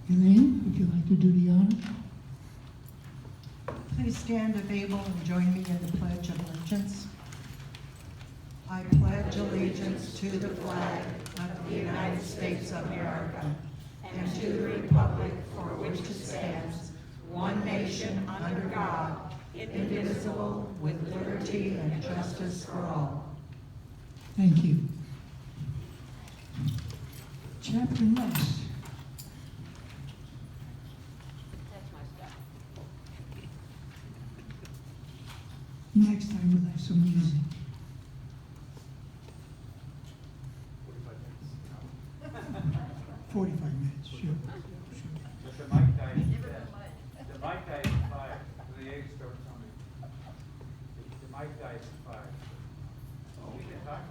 Elaine, would you like to do the honors? Please stand if able and join me in the Pledge of Allegiance. I pledge allegiance to the flag of the United States of America and to the republic for which it stands, one nation under God, indivisible, with liberty and justice for all. Thank you. Chapter next. That's my stuff. Next time we'll have some music. 45 minutes, sure. But the mic died is dead. The mic died at 5, so the eggs start coming. The mic dies at 5. Oh, we can talk.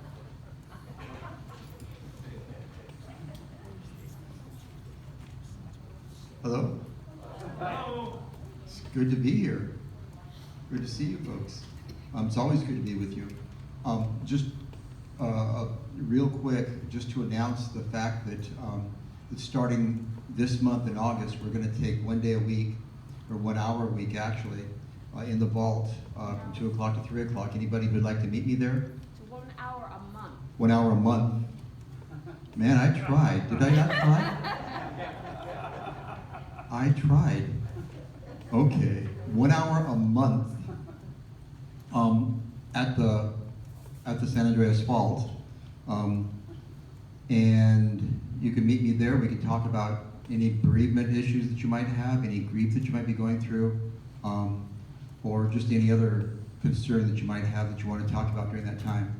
Hello? Hello. It's good to be here. Good to see you folks. It's always good to be with you. Just real quick, just to announce the fact that starting this month in August, we're going to take 1 day a week, or 1 hour a week actually, in the vault from 2 o'clock to 3 o'clock. Anybody who'd like to meet me there? It's 1 hour a month. 1 hour a month. Man, I tried. Did I not try? I tried. Okay, 1 hour a month at the San Andreas Fault, and you can meet me there. We can talk about any bereavement issues that you might have, any grief that you might be going through, or just any other concern that you might have that you want to talk about during that time.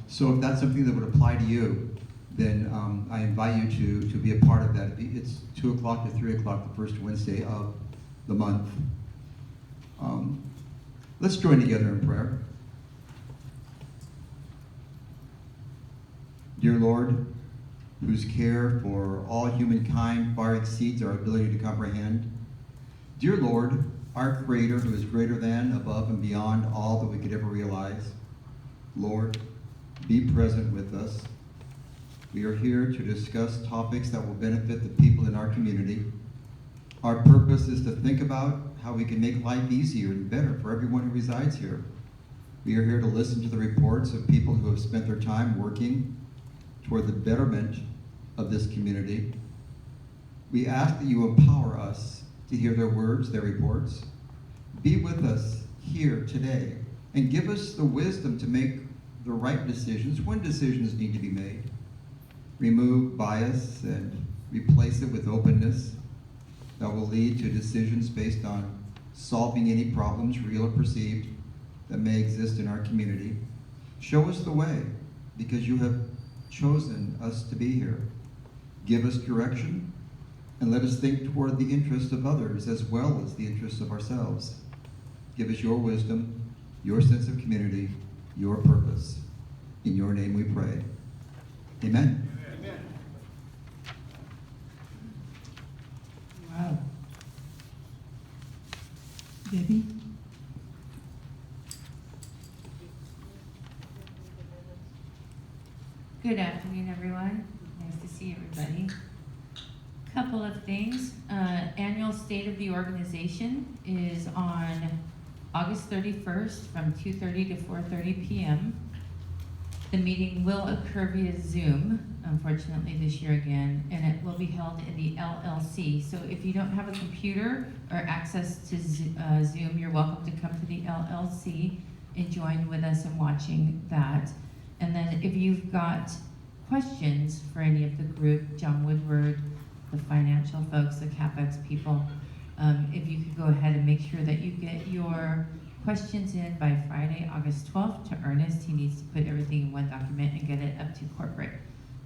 So if that's something that would apply to you, then I invite you to be a part of that. It's 2 o'clock to 3 o'clock the first Wednesday of the month. Let's join together in prayer. Dear Lord, whose care for all humankind far exceeds our ability to comprehend. Dear Lord, our Creator, who is greater than, above, and beyond all that we could ever realize. Lord, be present with us. We are here to discuss topics that will benefit the people in our community. Our purpose is to think about how we can make life easier and better for everyone who resides here. We are here to listen to the reports of people who have spent their time working toward the betterment of this community. We ask that you empower us to hear their words, their reports. Be with us here today and give us the wisdom to make the right decisions when decisions need to be made. Remove bias and replace it with openness that will lead to decisions based on solving any problems, real or perceived, that may exist in our community. Show us the way, because you have chosen us to be here. Give us direction, and let us think toward the interests of others as well as the interests of ourselves. Give us your wisdom, your sense of community, your purpose. In your name we pray. Amen. Wow. Debbie? Good afternoon, everyone. Nice to see everybody. Couple of things. Annual State of the Organization is on August 31st from 2:30 to 4:30 p.m. The meeting will occur via Zoom, unfortunately this year again, and it will be held in the LLC. So if you don't have a computer or access to Zoom, you're welcome to come to the LLC and join with us in watching that. And then if you've got questions for any of the group, John Woodward, the financial folks, the CapEx people, if you could go ahead and make sure that you get your questions in by Friday, August 12th to Ernest. He needs to put everything in one document and get it up to corporate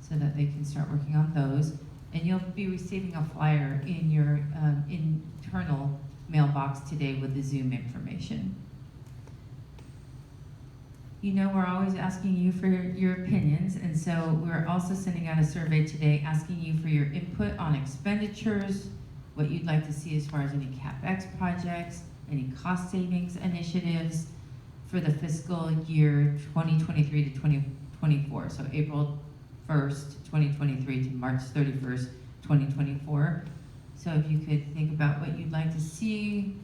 so that they can start working on those. And you'll be receiving a flyer in your internal mailbox today with the Zoom information. You know, we're always asking you for your opinions, and so we're also sending out a survey today asking you for your input on expenditures, what you'd like to see as far as any CapEx projects, any cost savings initiatives for the fiscal year 2023 to 2024, so April 1st, 2023 to March 31st, 2024. So if you could think about what you'd like to see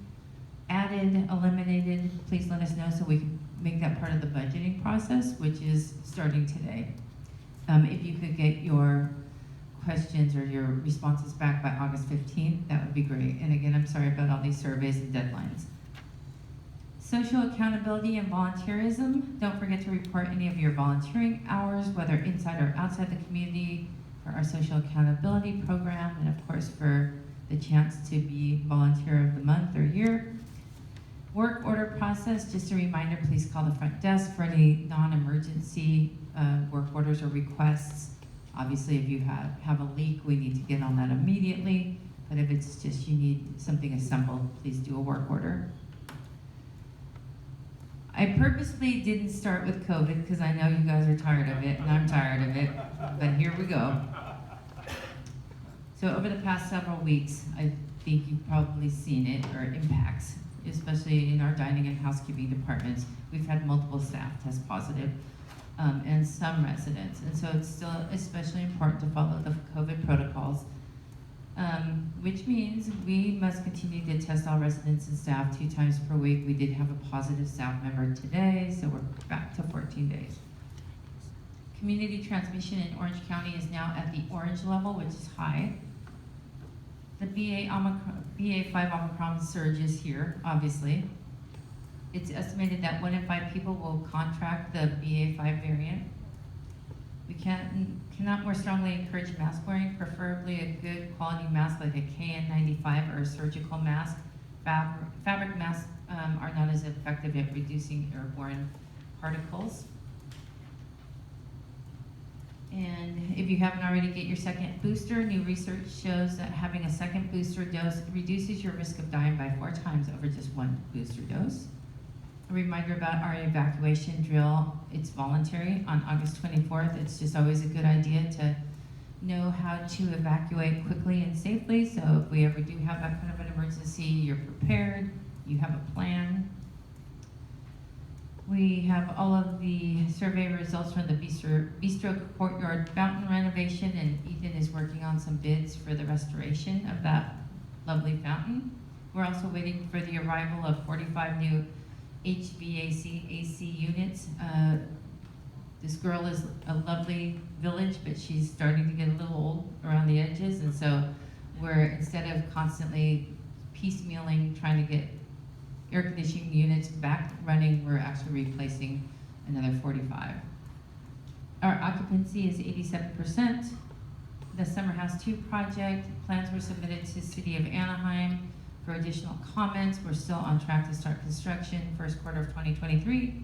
added, eliminated, please let us know so we can make that part of the budgeting process, which is starting today. If you could get your questions or your responses back by August 15th, that would be great. And again, I'm sorry about all these surveys and deadlines. Social accountability and volunteerism. Don't forget to report any of your volunteering hours, whether inside or outside the community, for our social accountability program, and of course for the chance to be volunteer of the month or year. Work order process, just a reminder, please call the front desk for any non-emergency work orders or requests. Obviously, if you have a leak, we need to get on that immediately, but if it's just you need something assembled, please do a work order. I purposely didn't start with COVID because I know you guys are tired of it, and I'm tired of it, but here we go. So over the past several weeks, I think you've probably seen it, or impacts, especially in our dining and housekeeping departments. We've had multiple staff test positive, and some residents. And so it's still especially important to follow the COVID protocols, which means we must continue to test all residents and staff 2 times per week. We did have a positive staff member today, so we're back to 14 days. Community transmission in Orange County is now at the orange level, which is high. The BA.5 Omicron surge is here, obviously. It's estimated that 1 in 5 people will contract the BA.5 variant. We cannot more strongly encourage mask wearing, preferably a good quality mask like a KN95 or a surgical mask. Fabric masks are not as effective at reducing airborne particles. And if you haven't already, get your second booster. New research shows that having a second booster dose reduces your risk of dying by 4 times over just 1 booster dose. A reminder about our evacuation drill. It's voluntary on August 24th. It's just always a good idea to know how to evacuate quickly and safely. So if we ever do have that kind of an emergency, you're prepared, you have a plan. We have all of the survey results from the Bistro Courtyard fountain renovation, and Ethan is working on some bids for the restoration of that lovely fountain. We're also waiting for the arrival of 45 new HVAC AC units. This girl is a lovely village, but she's starting to get a little old around the edges, and so we're, instead of constantly piecemealing, trying to get air conditioning units back running, we're actually replacing another 45. Our occupancy is 87%. The Summer House 2 project, plans were submitted to the City of Anaheim for additional comments. We're still on track to start construction first quarter of 2023.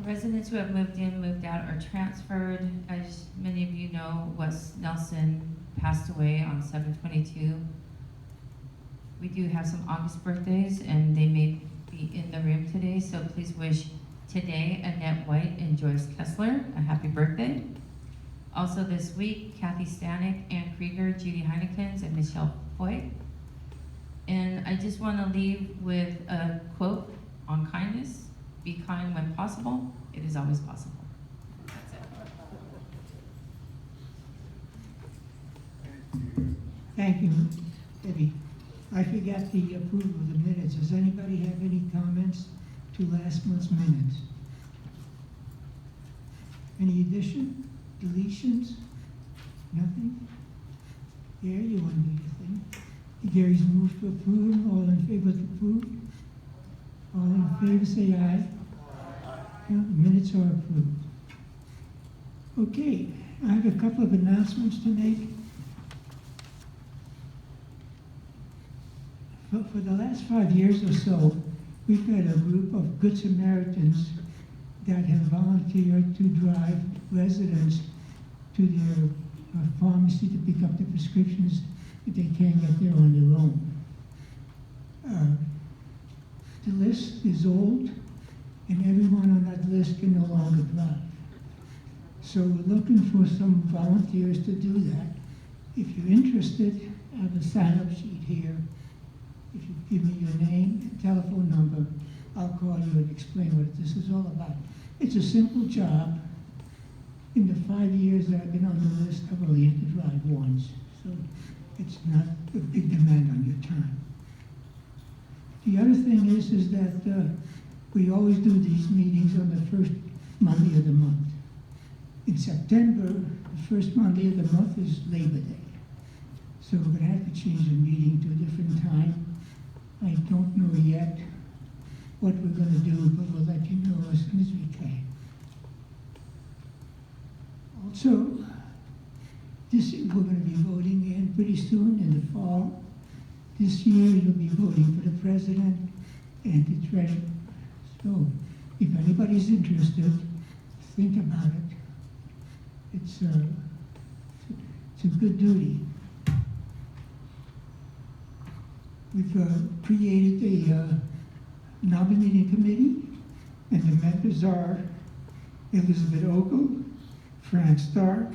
Residents who have moved in, moved out, or transferred. As many of you know, Wes Nelson passed away on 7/22. We do have some August birthdays, and they may be in the room today, so please wish today Annette White and Joyce Kessler a happy birthday. Also this week, Kathy Stanek, Ann Krieger, Judy Heinekens, and Michelle Foy. And I just want to leave with a quote on kindness. Be kind when possible. It is always possible. That's it. Thank you, Debbie. I forgot the approval of the minutes. Does anybody have any comments to last month's minutes? Any addition, deletions? Nothing? Gary, you want to do your thing? Gary's moved to approve. All in favor to approve? All in favor say aye. Yeah, minutes are approved. Okay, I have a couple of announcements to make. For the last 5 years or so, we've had a group of Good Samaritans that have volunteered to drive residents to their pharmacy to pick up the prescriptions that they can't get there on their own. The list is old, and everyone on that list can no longer drive. So we're looking for some volunteers to do that. If you're interested, I have a sign-up sheet here. If you give me your name and telephone number, I'll call you and explain what this is all about. It's a simple job. In the 5 years that I've been on the list, I've only had to drive once. So it's not a big demand on your time. The other thing is that we always do these meetings on the first Monday of the month. In September, the first Monday of the month is Labor Day. So we're gonna have to change the meeting to a different time. I don't know yet what we're gonna do, but we'll let you know as soon as we can. Also, we're gonna be voting in pretty soon in the fall. This year, you'll be voting for the president and the treasurer. So, if anybody's interested, think about it. It's a good duty. We've created a nominating committee, and the members are Elizabeth Ogle, Fran Stark,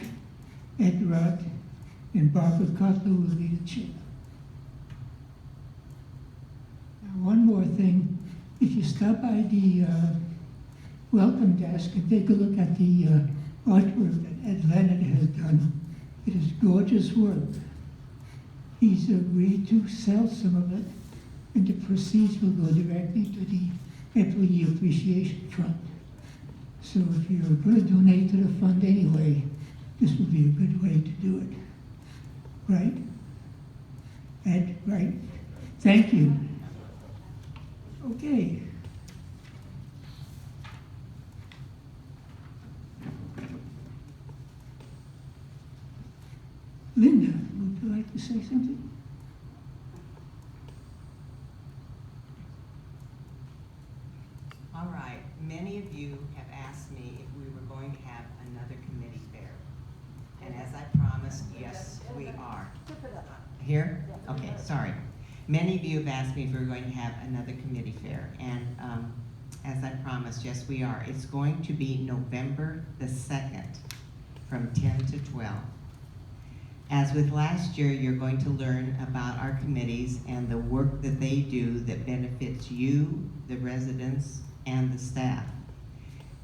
Ed Rudd, and Barbara Cutler will be the chair. Now, one more thing. If you stop by the welcome desk and take a look at the artwork that Ed Leonard has done, it is gorgeous work. He's agreed to sell some of it, and the proceeds will go directly to the Employee Appreciation Fund. So if you're going to donate to the fund anyway, this would be a good way to do it. Right? Ed, right? Thank you. Okay. Linda, would you like to say something? All right, many of you have asked me if we were going to have another committee fair. And as I promised, yes, we are. Here? Okay, sorry. Many of you have asked me if we were going to have another committee fair. And as I promised, yes, we are. It's going to be November the 2nd from 10 to 12. As with last year, you're going to learn about our committees and the work that they do that benefits you, the residents, and the staff.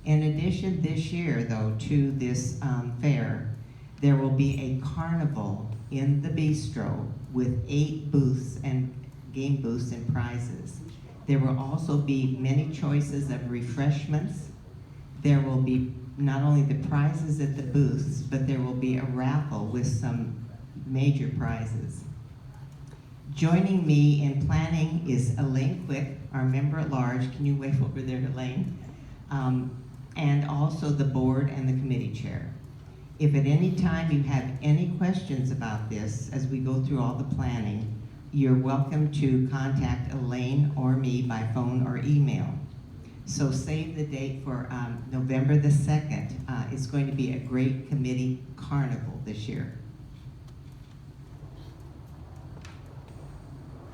In addition, this year, though, to this fair, there will be a carnival in the bistro with 8 booths and game booths and prizes. There will also be many choices of refreshments. There will be not only the prizes at the booths, but there will be a raffle with some major prizes. Joining me in planning is Elaine Quick, our member at large. Can you wave over there, Elaine? And also the board and the committee chair. If at any time you have any questions about this as we go through all the planning, you're welcome to contact Elaine or me by phone or email. So save the date for November the 2nd. It's going to be a great committee carnival this year.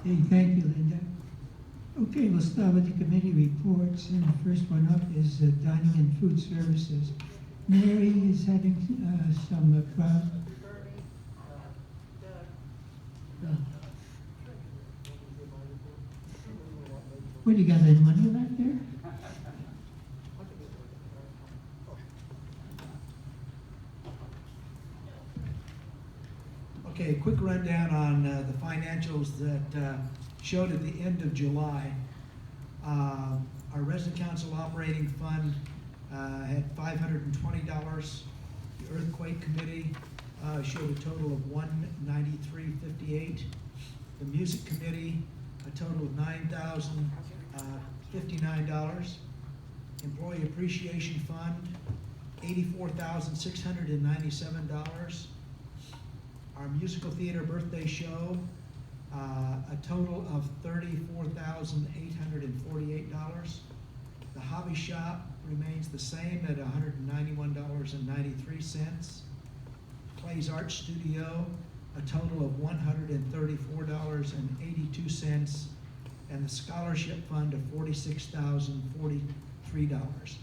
Hey, thank you, Linda. Okay, we'll start with the committee reports, and the first one up is dining and food services. Mary is having some problem. What, do you got any money left there? Okay, quick rundown on the financials that showed at the end of July. Our resident council operating fund had $520. The earthquake committee showed a total of $193.58. The music committee, a total of $9,059. Employee appreciation fund, $84,697. Our musical theater birthday show, a total of $34,848. The hobby shop remains the same at $191.93. Clay's Art Studio, a total of $134.82. And the scholarship fund of $46,043.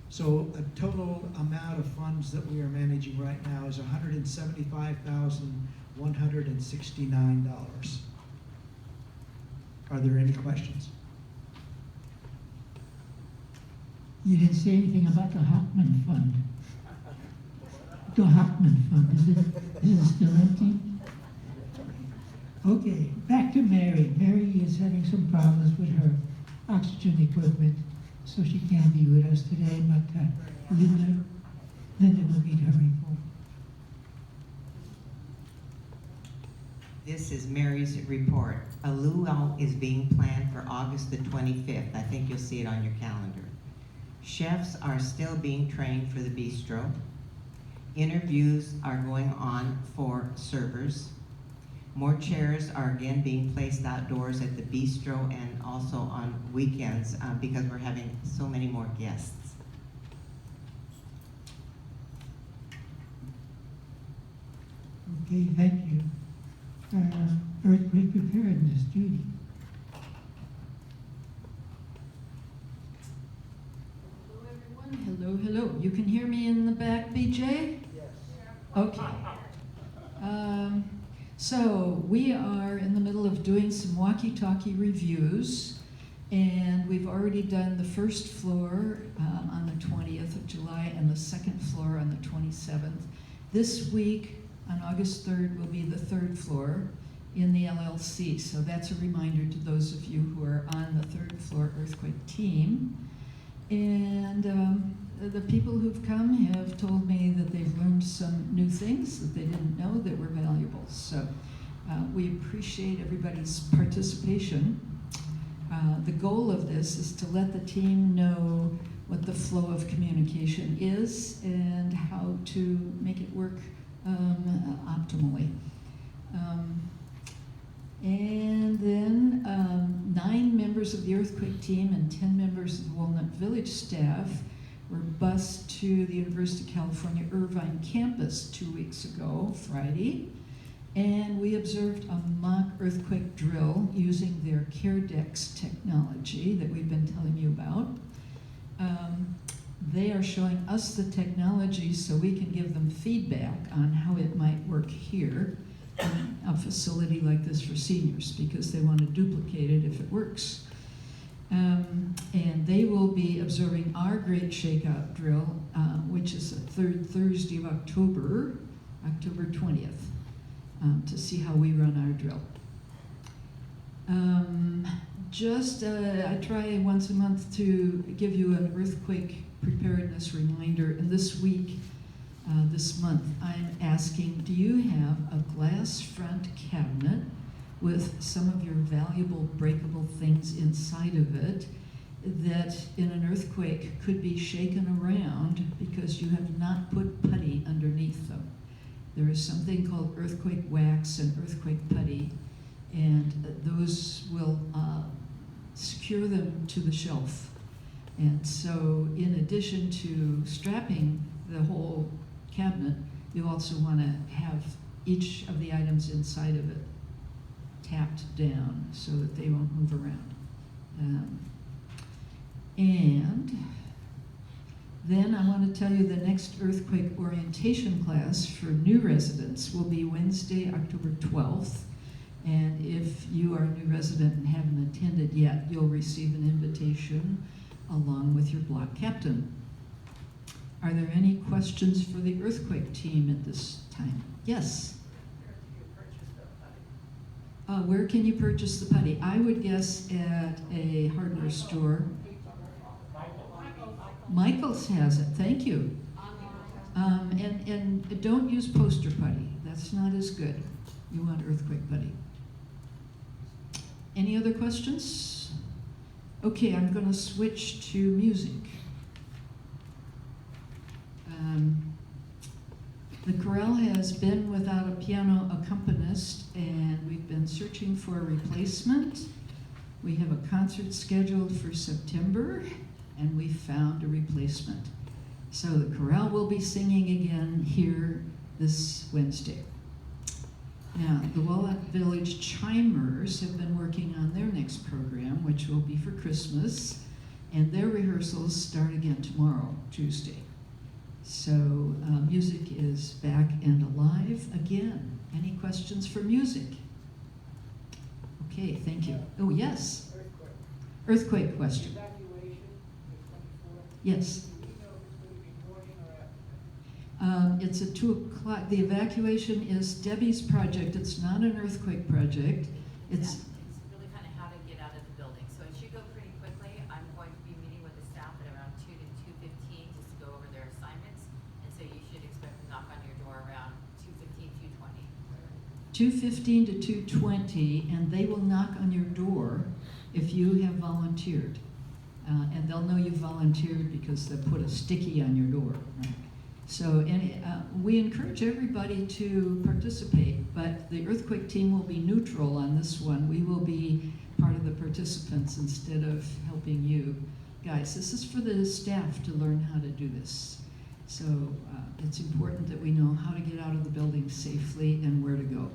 So a total amount of funds that we are managing right now is $175,169. Are there any questions? You didn't say anything about the Hockman Fund. The Hockman Fund, is it still empty? Okay, back to Mary. Mary is having some problems with her oxygen equipment, so she can't be with us today, but Linda will read her report. This is Mary's report. A luau is being planned for August the 25th. I think you'll see it on your calendar. Chefs are still being trained for the bistro. Interviews are going on for servers. More chairs are again being placed outdoors at the bistro and also on weekends because we're having so many more guests. Okay, thank you. Earthquake preparedness, Judy. Hello, everyone. Hello, hello. You can hear me in the back, BJ? Yes. Okay. So we are in the middle of doing some walkie-talkie reviews, and we've already done the first floor on the 20th of July and the second floor on the 27th. This week, on August 3rd, will be the third floor in the LLC. So that's a reminder to those of you who are on the third floor earthquake team. And the people who've come have told me that they've learned some new things that they didn't know that were valuable. So we appreciate everybody's participation. The goal of this is to let the team know what the flow of communication is and how to make it work optimally. And then 9 members of the earthquake team and 10 members of the Walnut Village staff were bused to the University of California Irvine campus 2 weeks ago, Friday, and we observed a mock earthquake drill using their CareDex technology that we've been telling you about. They are showing us the technology so we can give them feedback on how it might work here in a facility like this for seniors, because they want to duplicate it if it works. And they will be observing our great shakeout drill, which is the third Thursday of October 20th, to see how we run our drill. I try once a month to give you an earthquake preparedness reminder, and this week, this month, I'm asking, do you have a glass front cabinet with some of your valuable breakable things inside of it that in an earthquake could be shaken around because you have not put putty underneath them? There is something called earthquake wax and earthquake putty, and those will secure them to the shelf. And so in addition to strapping the whole cabinet, you also want to have each of the items inside of it tapped down so that they won't move around. And then I want to tell you the next earthquake orientation class for new residents will be Wednesday, October 12th. And if you are a new resident and haven't attended yet, you'll receive an invitation along with your block captain. Are there any questions for the earthquake team at this time? Yes? Where can you purchase the putty? I would guess at a hardware store. Michael's has it, thank you. And don't use poster putty. That's not as good. You want earthquake putty. Any other questions? Okay, I'm going to switch to music. The chorale has been without a piano accompanist, and we've been searching for a replacement. We have a concert scheduled for September, and we found a replacement. So the chorale will be singing again here this Wednesday. Now, the Walnut Village Chimers have been working on their next program, which will be for Christmas, and their rehearsals start again tomorrow, Tuesday. So music is back and alive again. Any questions for music? Okay, thank you. Oh, yes? Earthquake question. Evacuation, the 24th. Yes. Do we know if it's going to be morning or afternoon? It's at 2 o'clock. The evacuation is Debbie's project. It's not an earthquake project. It's, It's really kind of how to get out of the building. So it should go pretty quickly. I'm going to be meeting with the staff at around 2 to 2:15 just to go over their assignments. And so you should expect to knock on your door around 2:15, 2:20. 2:15 to 2:20, and they will knock on your door if you have volunteered. And they'll know you volunteered because they'll put a sticky on your door. Right? So we encourage everybody to participate, but the earthquake team will be neutral on this one. We will be part of the participants instead of helping you guys. This is for the staff to learn how to do this. So it's important that we know how to get out of the building safely and where to go.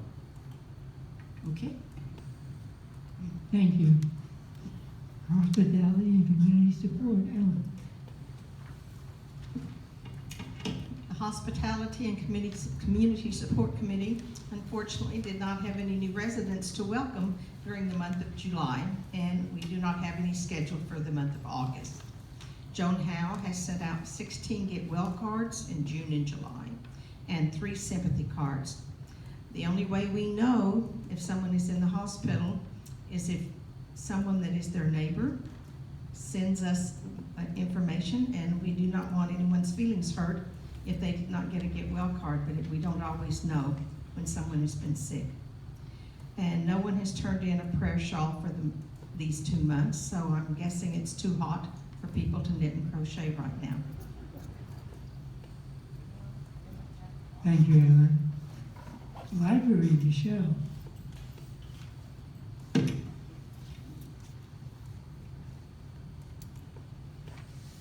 Okay? Thank you. Hospitality and community support, Ellen. The Hospitality and Community Support Committee unfortunately did not have any new residents to welcome during the month of July, and we do not have any scheduled for the month of August. Joan Howe has sent out 16 Get Well cards in June and July, and 3 sympathy cards. The only way we know if someone is in the hospital is if someone that is their neighbor sends us information, and we do not want anyone's feelings hurt if they did not get a Get Well card, but we don't always know when someone has been sick. And no one has turned in a prayer shawl for these 2 months, so I'm guessing it's too hot for people to knit and crochet right now. Thank you, Ellen. Library, Michelle.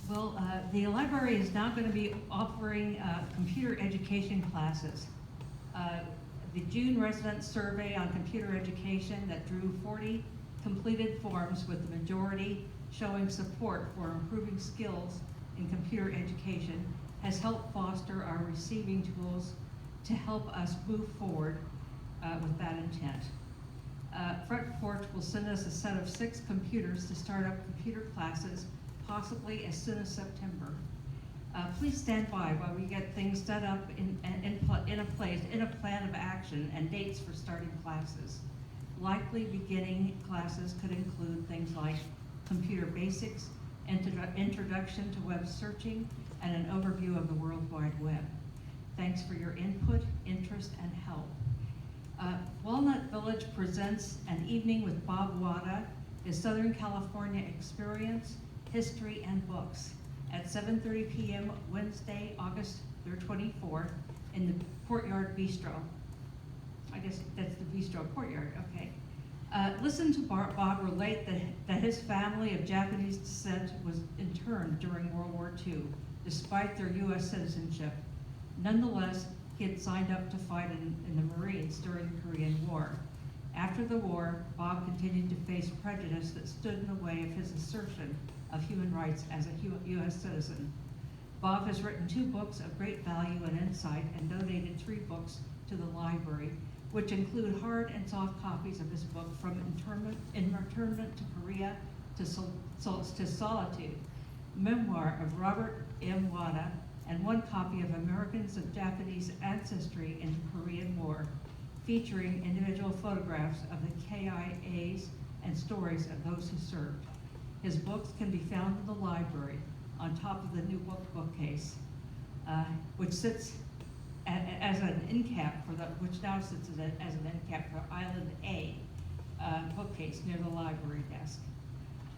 Well, the library is now going to be offering computer education classes. The June resident survey on computer education that drew 40 completed forms, with the majority showing support for improving skills in computer education, has helped foster our receiving tools to help us move forward with that intent. Front Porch will send us a set of 6 computers to start up computer classes, possibly as soon as September. Please stand by while we get things set up in a plan of action and dates for starting classes. Likely beginning classes could include things like computer basics, introduction to web searching, and an overview of the World Wide Web. Thanks for your input, interest, and help. Walnut Village presents an evening with Bob Wada, his Southern California experience, history, and books at 7:30 p.m. Wednesday, August 24th in the Courtyard Bistro. I guess that's the Bistro Courtyard, okay. Listen to Bob relate that his family of Japanese descent was interned during World War II, despite their U.S. citizenship. Nonetheless, he had signed up to fight in the Marines during the Korean War. After the war, Bob continued to face prejudice that stood in the way of his assertion of human rights as a U.S. citizen. Bob has written 2 books of great value and insight and donated 3 books to the library, which include hard and soft copies of his book, From Internment to Korea to Solitude, memoir of Robert M. Wada, and 1 copy of Americans of Japanese Ancestry in the Korean War, featuring individual photographs of the KIAs and stories of those who served. His books can be found in the library on top of the new bookcase, which sits as an end cap which now sits as an end cap for Island A bookcase near the library desk.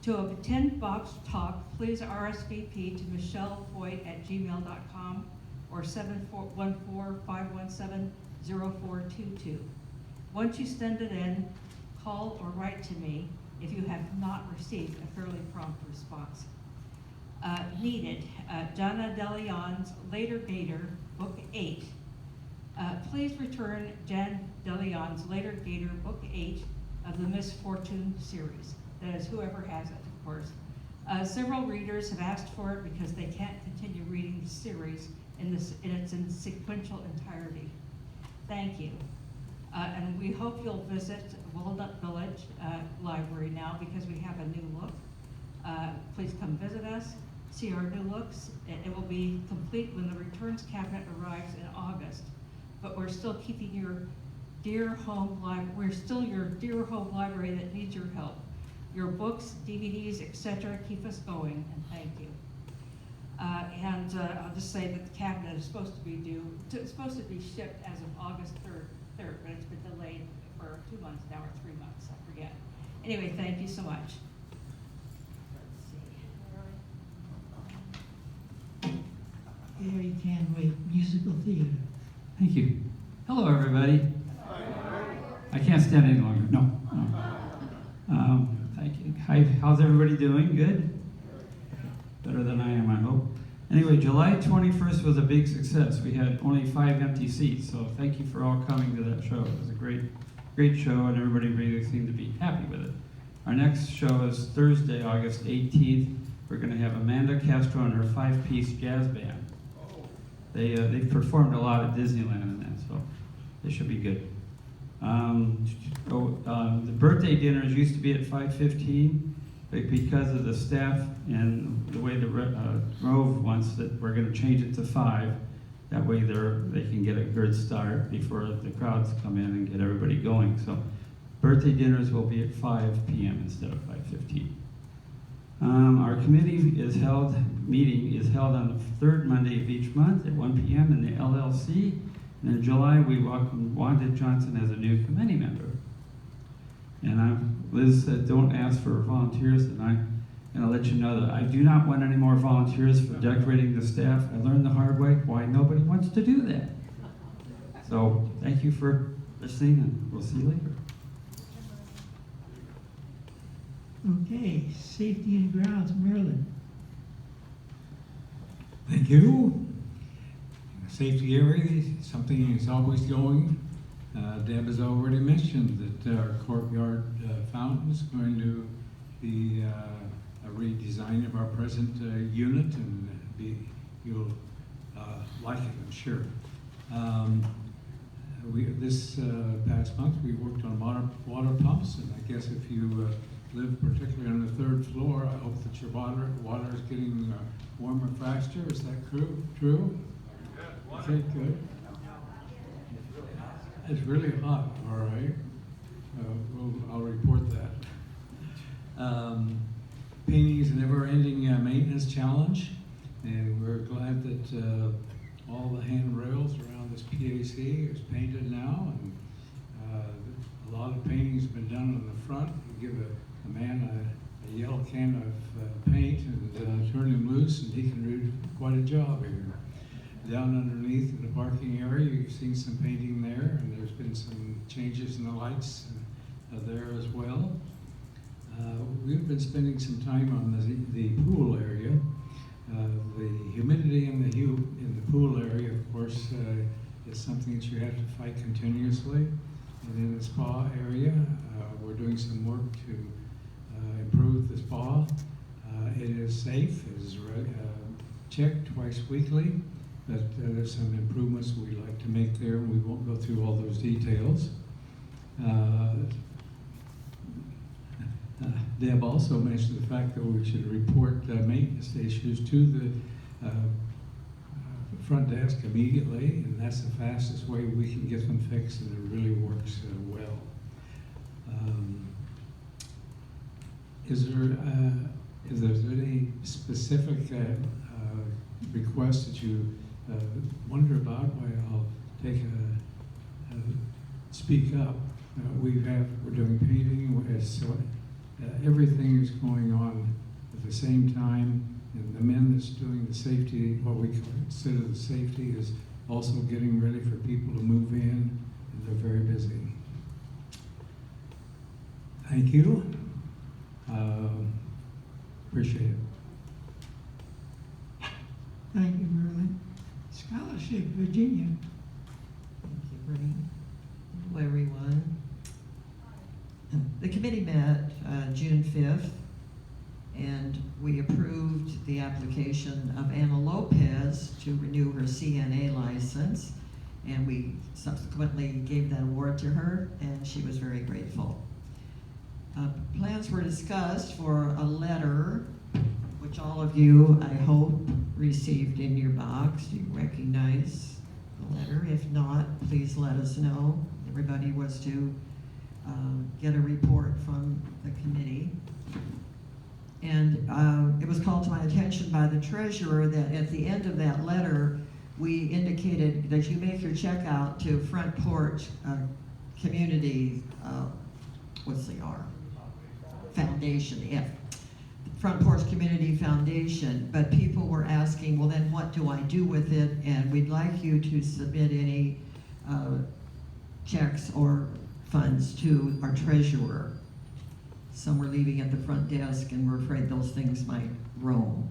To attend Bob's talk, please RSVP to michellefoyt@gmail.com or 714-517-0422. Once you send it in, call or write to me if you have not received a fairly prompt response. Needed, Jana DeLeon's Later Gator, Book 8. Please return Jan DeLeon's Later Gator, Book 8 of the Misfortune series. That is whoever has it, of course. Several readers have asked for it because they can't continue reading the series in its sequential entirety. Thank you. And we hope you'll visit Walnut Village Library now because we have a new look. Please come visit us, see our new looks. It will be complete when the returns cabinet arrives in August. But we're still keeping your dear home we're still your dear home library that needs your help. Your books, DVDs, etc. keep us going, and thank you. I'll just say that the cabinet is supposed to be shipped as of August 3rd, but it's been delayed for 2 months now, or 3 months, I forget. Anyway, thank you so much. Harry Canway, musical theater. Thank you. Hello, everybody. I can't stand any longer. No. Thank you. Hi, how's everybody doing? Good? Better than I am, I hope. Anyway, July 21st was a big success. We had only 5 empty seats, so thank you for all coming to that show. It was a great show, and everybody really seemed to be happy with it. Our next show is Thursday, August 18th. We're going to have Amanda Castro and her 5-piece jazz band. They've performed a lot at Disneyland and that, so they should be good. The birthday dinners used to be at 5:15, but because of the staff and the way the Rove wants that, we're going to change it to 5. That way they can get a good start before the crowds come in and get everybody going. So birthday dinners will be at 5 p.m. instead of 5:15. Our committee meeting is held on the 3rd Monday of each month at 1 p.m. in the LLC. And in July, we welcomed Wanda Johnson as a new committee member. And Liz said, don't ask for volunteers, and I'm going to let you know that I do not want any more volunteers for decorating the staff. I learned the hard way why nobody wants to do that. So thank you for listening, and we'll see you later. Okay, safety and grounds, Merlin. Thank you. Safety area is something that's always going. Deb has already mentioned that our courtyard fountain is going to be a redesign of our present unit, and you'll like it, I'm sure. This past month we worked on water pumps, and I guess if you live particularly on the 3rd floor, I hope that your water is getting warmer faster. Is that true? Okay, good. It's really hot, all right. I'll report that. Painting is a never-ending maintenance challenge, and we're glad that all the handrails around this PAC is painted now, and a lot of painting has been done on the front. You give a man a yellow can of paint and turn him loose, and he can do quite a job here. Down underneath in the parking area, you've seen some painting there, and there's been some changes in the lights there as well. We've been spending some time on the pool area. The humidity in the pool area, of course, is something that you have to fight continuously. And in the spa area, we're doing some work to improve the spa. It is safe. It is checked twice weekly. But there's some improvements we'd like to make there, and we won't go through all those details. Deb also mentioned the fact that we should report maintenance issues to the front desk immediately, and that's the fastest way we can get them fixed, and it really works well. Is there any specific requests that you wonder about? Why I'll take speak up. We're doing painting, so everything is going on at the same time, and the men that's doing the safety, what we consider the safety, is also getting ready for people to move in, and they're very busy. Thank you. Appreciate it. Thank you, Merlin. Scholarship, Virginia. Thank you, Bernie. Hello, everyone. The committee met June 5th, and we approved the application of Anna Lopez to renew her CNA license, and we subsequently gave that award to her, and she was very grateful. Plans were discussed for a letter, which which all of you, I hope, received in your box. You recognize the letter. If not, please let us know. Everybody was to get a report from the committee. And it was called to my attention by the treasurer that at the end of that letter, we indicated that you make your check out to Front Porch Community, what's the R? Foundation, the F. Front Porch Community Foundation, but people were asking, well then what do I do with it? And we'd like you to submit any checks or funds to our treasurer. Some were leaving at the front desk and we're afraid those things might roam.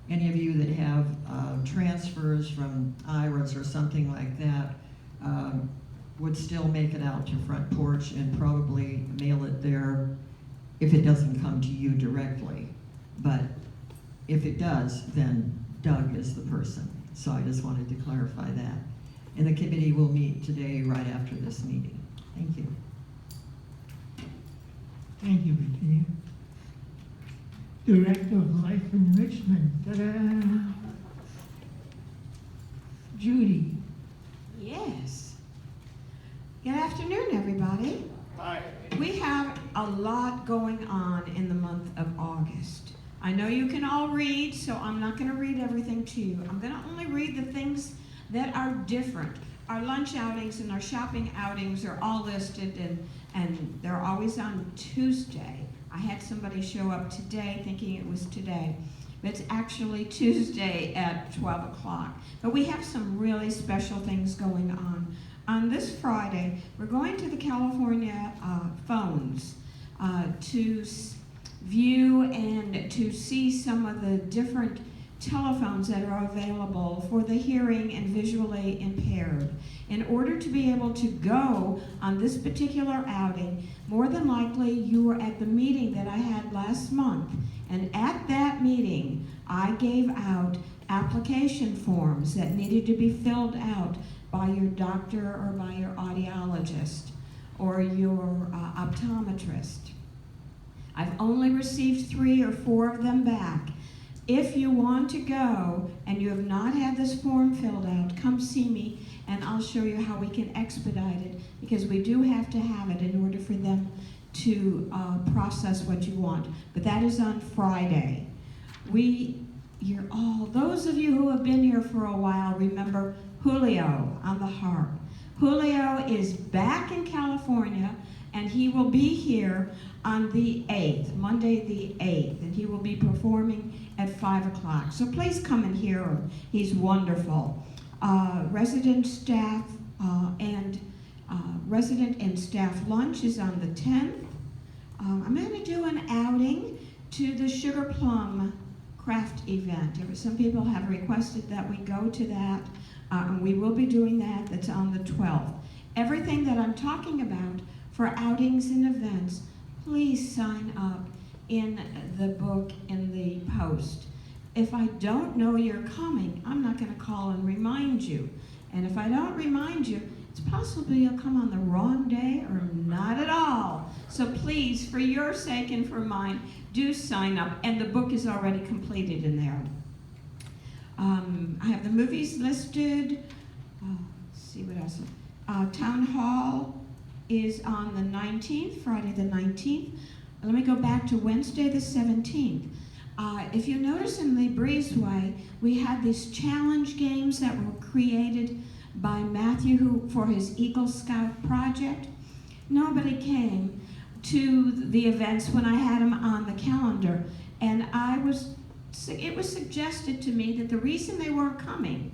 Any of you that have transfers from IRAs or something like that would still make it out to Front Porch and probably mail it there if it doesn't come to you directly. But if it does, then Doug is the person. So I just wanted to clarify that. And the committee will meet today right after this meeting. Thank you. Thank you, Virginia. Director of Life Enrichment. Ta-da! Judy. Yes. Good afternoon, everybody. Hi. We have a lot going on in the month of August. I know you can all read, so I'm not going to read everything to you. I'm going to only read the things that are different. Our lunch outings and our shopping outings are all listed, and they're always on Tuesday. I had somebody show up today thinking it was today, but it's actually Tuesday at 12 o'clock. But we have some really special things going on. On this Friday, we're going to the California phones to view and to see some of the different telephones that are available for the hearing and visually impaired. In order to be able to go on this particular outing, more than likely you were at the meeting that I had last month, and at that meeting I gave out application forms that needed to be filled out by your doctor or by your audiologist or your optometrist. I've only received 3 or 4 of them back. If you want to go and you have not had this form filled out, come see me and I'll show you how we can expedite it, because we do have to have it in order for them to process what you want. But that is on Friday. Those of you who have been here for a while remember Julio on the harp. Julio is back in California and he will be here on the 8th, Monday the 8th, and he will be performing at 5 o'clock. So please come and hear him. He's wonderful. Resident and staff lunch is on the 10th. I'm going to do an outing to the Sugar Plum craft event. Some people have requested that we go to that, and we will be doing that. That's on the 12th. Everything that I'm talking about for outings and events, please sign up in the book in the post. If I don't know you're coming, I'm not going to call and remind you. And if I don't remind you, it's possible you'll come on the wrong day or not at all. So please, for your sake and for mine, do sign up. And the book is already completed in there. I have the movies listed. Let's see what else. Town Hall is on the 19th, Friday the 19th. Let me go back to Wednesday the 17th. If you notice in the breezeway, we had these challenge games that were created by Matthew for his Eagle Scout project. Nobody came to the events when I had them on the calendar, and it was suggested to me that the reason they weren't coming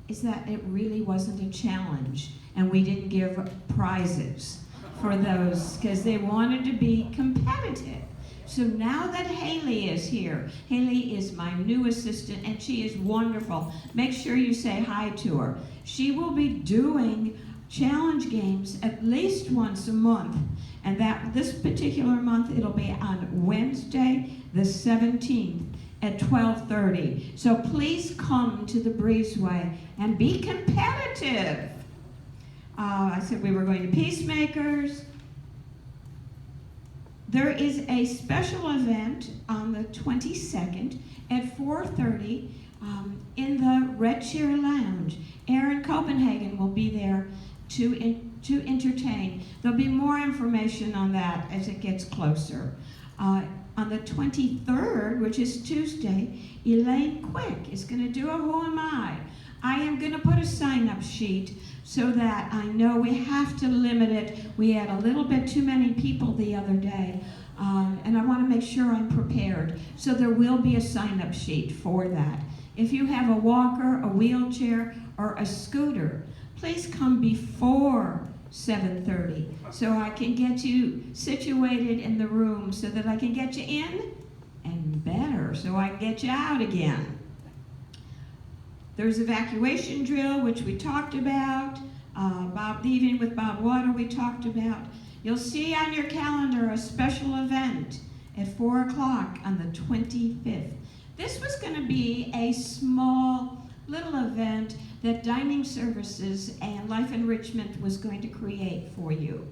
is that it really wasn't a challenge, and we didn't give prizes for those because they wanted to be competitive. So now that Haley is here, Haley is my new assistant and she is wonderful. Make sure you say hi to her. She will be doing challenge games at least once a month. And this particular month, it'll be on Wednesday the 17th at 12:30. So please come to the breezeway and be competitive. I said we were going to Peacemakers. There is a special event on the 22nd at 4:30 in the Red Chair Lounge. Aaron Copenhagen will be there to entertain. There'll be more information on that as it gets closer. On the 23rd, which is Tuesday, Elaine Quick is going to do a Who Am I? I am going to put a sign-up sheet so that I know we have to limit it. We had a little bit too many people the other day, and I want to make sure I'm prepared. So there will be a sign-up sheet for that. If you have a walker, a wheelchair, or a scooter, please come before 7:30 so I can get you situated in the room so that I can get you in, and better, so I can get you out again. There's evacuation drill, which we talked about. The evening with Bob Water we talked about. You'll see on your calendar a special event at 4 o'clock on the 25th. This was going to be a small little event that Dining Services and Life Enrichment was going to create for you.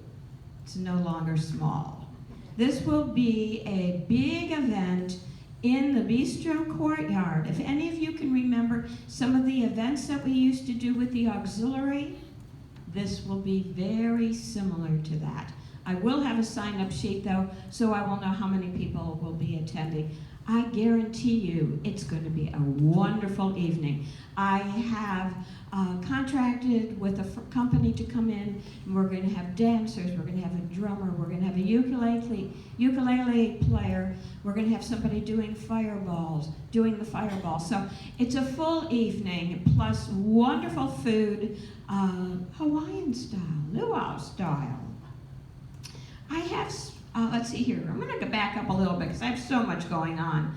It's no longer small. This will be a big event in the bistro courtyard. If any of you can remember some of the events that we used to do with the auxiliary, this will be very similar to that. I will have a sign-up sheet though, so I will know how many people will be attending. I guarantee you it's going to be a wonderful evening. I have contracted with a company to come in, and we're going to have dancers, we're going to have a drummer, we're going to have a ukulele player, we're going to have somebody doing the fireballs. So it's a full evening, plus wonderful food, Hawaiian style, luau style. I have, let's see here, I'm going to back up a little bit because I have so much going on.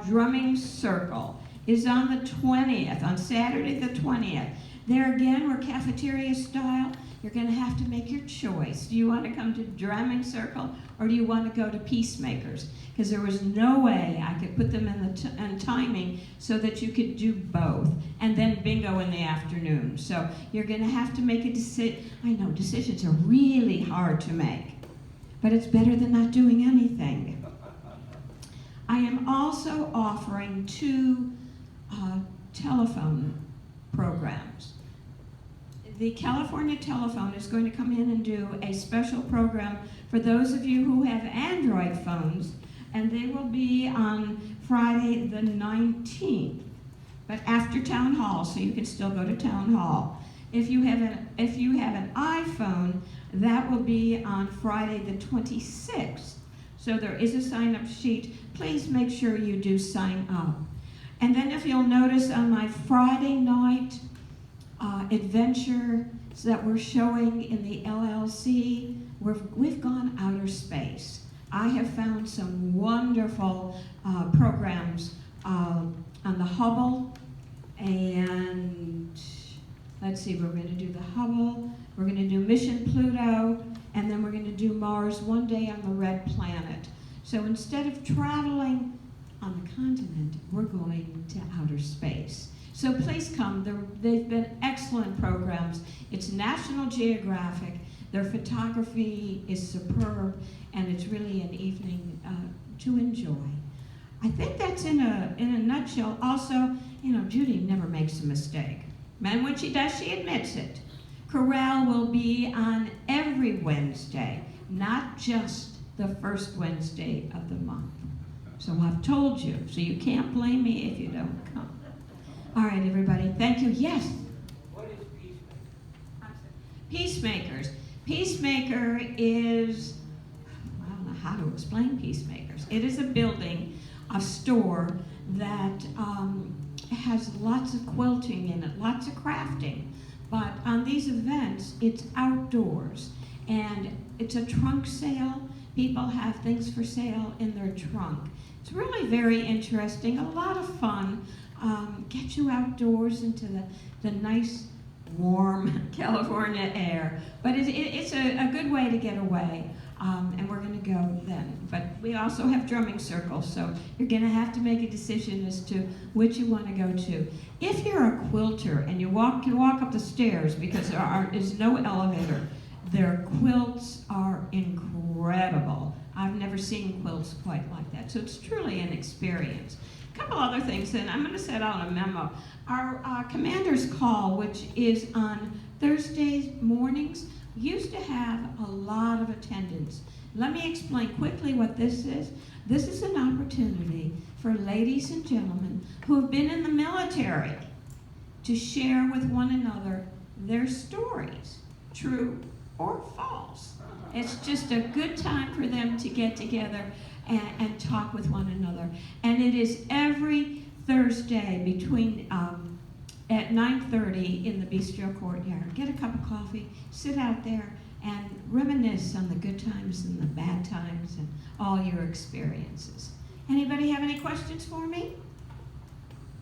Drumming Circle is on the 20th, on Saturday the 20th. There again, we're cafeteria style. You're going to have to make your choice. Do you want to come to Drumming Circle or do you want to go to Peacemakers? Because there was no way I could put them in timing so that you could do both. And then bingo in the afternoon. So you're going to have to make a decision. I know decisions are really hard to make, but it's better than not doing anything. I am also offering 2 telephone programs. The California Telephone is going to come in and do a special program for those of you who have Android phones, and they will be on Friday the 19th, but after Town Hall, so you can still go to Town Hall. If you have an iPhone, that will be on Friday the 26th. So there is a sign-up sheet. Please make sure you do sign up. And then if you'll notice on my Friday night adventure that we're showing in the LLC, we've gone outer space. I have found some wonderful programs on the Hubble, and let's see, we're going to do the Hubble, we're going to do Mission Pluto, and then we're going to do Mars one day on the red planet. So instead of traveling on the continent, we're going to outer space. So please come. They've been excellent programs. It's National Geographic. Their photography is superb, and it's really an evening to enjoy. I think that's in a nutshell. Also, you know, Judy never makes a mistake. And when she does, she admits it. Corral will be on every Wednesday, not just the first Wednesday of the month. So I've told you, so you can't blame me if you don't come. All right, everybody, thank you. Yes? What is Peacemakers. Peacemaker is, I don't know how to explain Peacemakers. It is a building, a store that has lots of quilting in it, lots of crafting. But on these events, it's outdoors. And it's a trunk sale. People have things for sale in their trunk. It's really very interesting, a lot of fun. Get you outdoors into the nice, warm California air. But it's a good way to get away. And we're going to go then. But we also have drumming circles, so you're going to have to make a decision as to which you want to go to. If you're a quilter and you walk up the stairs because there is no elevator, their quilts are incredible. I've never seen quilts quite like that. So it's truly an experience. A couple other things, and I'm going to set out a memo. Our commander's call, which is on Thursdays mornings, used to have a lot of attendance. Let me explain quickly what this is. This is an opportunity for ladies and gentlemen who have been in the military to share with one another their stories, true or false. It's just a good time for them to get together and talk with one another. And it is every Thursday between at 9:30 in the bistro courtyard. Get a cup of coffee, sit out there, and reminisce on the good times and the bad times and all your experiences. Anybody have any questions for me?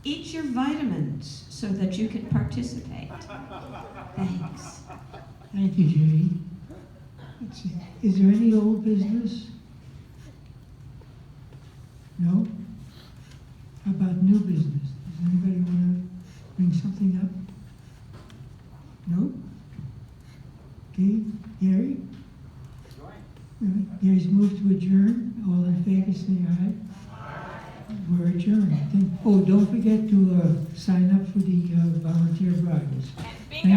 Eat your vitamins so that you can participate. Thanks. Thank you, Judy. Let's see. Is there any old business? No? How about new business? Does anybody want to bring something up? No? Okay, Gary? Gary's moved to adjourn. All in favor, say aye. We're adjourned. Oh, don't forget to sign up for the volunteer bridals.